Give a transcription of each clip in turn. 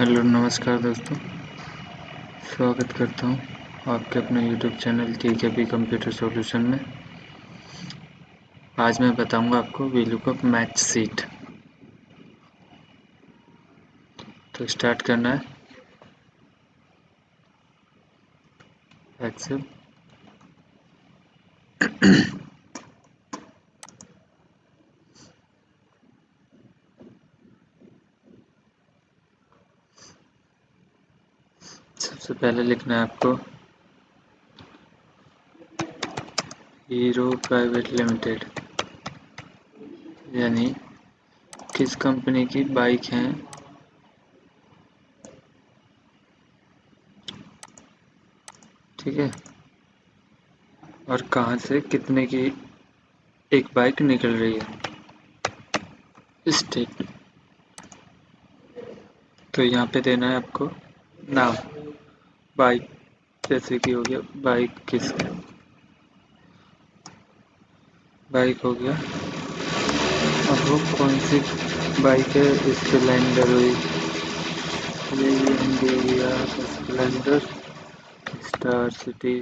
Hello नमस्कार दोस्तों, स्वागत करता हूँ आपके अपने YouTube channel TKP computer solution में। आज मैं बताऊँगा आपको VLOOKUP मैच सीट। तो स्टार्ट करना है एक्सेल। सबसे पहले लिखना है आपको हीरो प्राइवेट लिमिटेड, यानी किस कंपनी की बाइक हैं, ठीक है, और कहाँ से कितने की एक बाइक निकल रही है, स्टेट। तो यहाँ पे देना है आपको नाम, बाइक जैसे कि हो गया बाइक किसकी, बाइक हो गया। अब वो कौन सी बाइक है, स्प्लेंडर हुई, Splendor, star city,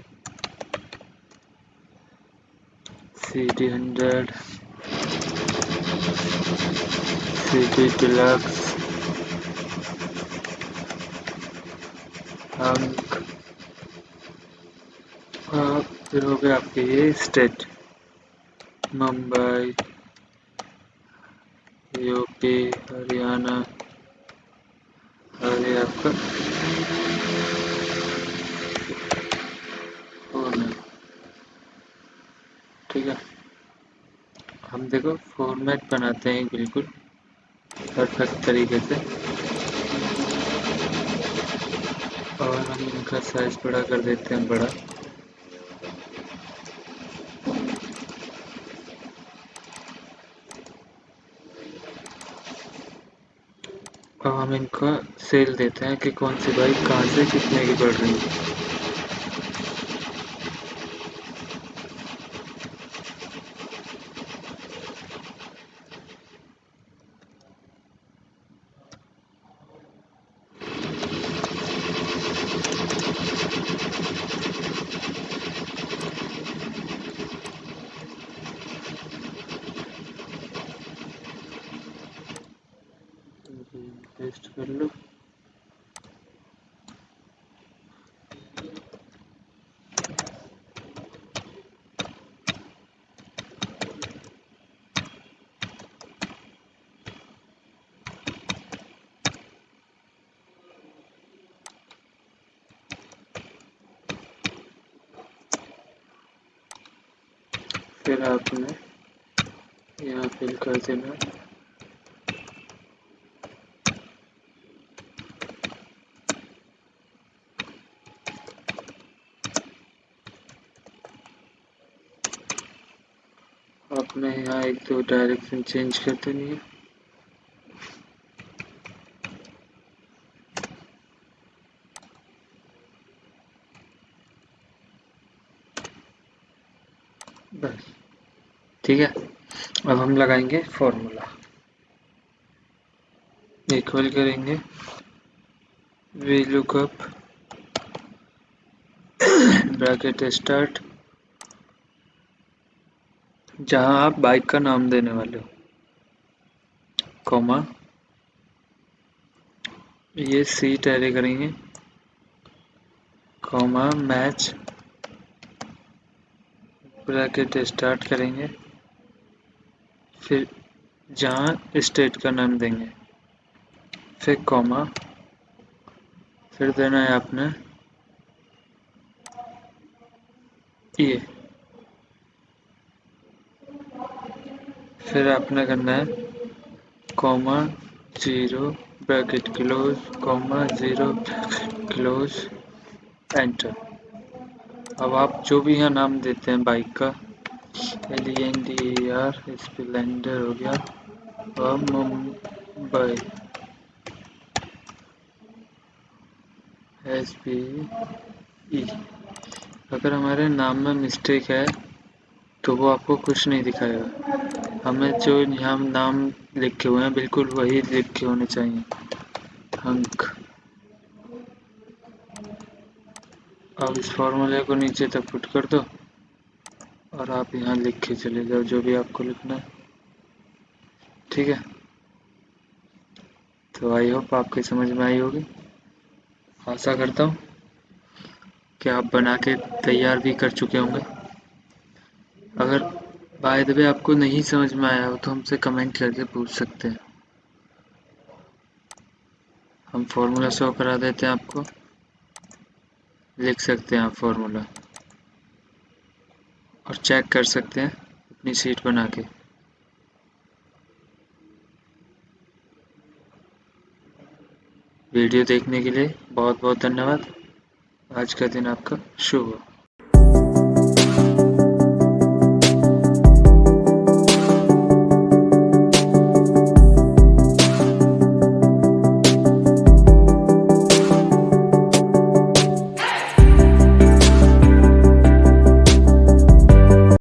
CD100, CD deluxe, अंक, फिर हो गया आपके ये स्टेट, मुंबई, यूपी, हरियाणा, और ये आपका पुणे, ठीक है। हम देखो फॉर्मेट बनाते हैं बिल्कुल परफेक्ट तरीके से, और हम इनका साइज बड़ा कर देते हैं, बड़ा। अब हम इनको सेल देते हैं कि कौन सी बाइक कहाँ से कितने की पड़ रही है। पेस्ट कर लो। फिर आपने यहाँ फिल कर देना आपने यहाँ एक दो डायरेक्शन चेंज कर देनी है। बस ठीक है। अब हम लगाएंगे फॉर्मूला, इक्वल करेंगे VLOOKUP ब्रैकेट स्टार्ट, जहां आप बाइक का नाम देने वाले हो, कॉमा, ये सीट ऐरे करेंगे, कॉमा मैच, ब्रैकेट स्टार्ट करेंगे, फिर जहाँ स्टेट का नाम देंगे, फिर कॉमा, फिर देना है आपने ये, फिर आपने करना है comma 0 bracket close, comma 0 close, enter. अब आप जो भी यहाँ नाम देते हैं बाइक का, LENDER, स्प्लेंडर हो गया, और मुंबई SPE। अगर हमारे नाम में मिस्टेक है तो वो आपको कुछ नहीं दिखाएगा। हमें जो यहाँ नाम लिखे हुए हैं बिल्कुल वही लिखे होने चाहिए। अंक अब इस फॉर्मूले को नीचे तक पुट कर दो और आप यहाँ लिख के चले जाओ जो भी आपको लिखना है। ठीक है, तो आई होप आपकी समझ में आई होगी। आशा करता हूँ कि आप बना के तैयार भी कर चुके होंगे। अगर बाय द वे आपको नहीं समझ में आया हो तो हमसे कमेंट करके पूछ सकते हैं, हम फॉर्मूला शो करा देते हैं आपको। लिख सकते हैं आप फॉर्मूला और चेक कर सकते हैं अपनी सीट बना के। वीडियो देखने के लिए बहुत बहुत धन्यवाद। आज का दिन आपका शुभ हो।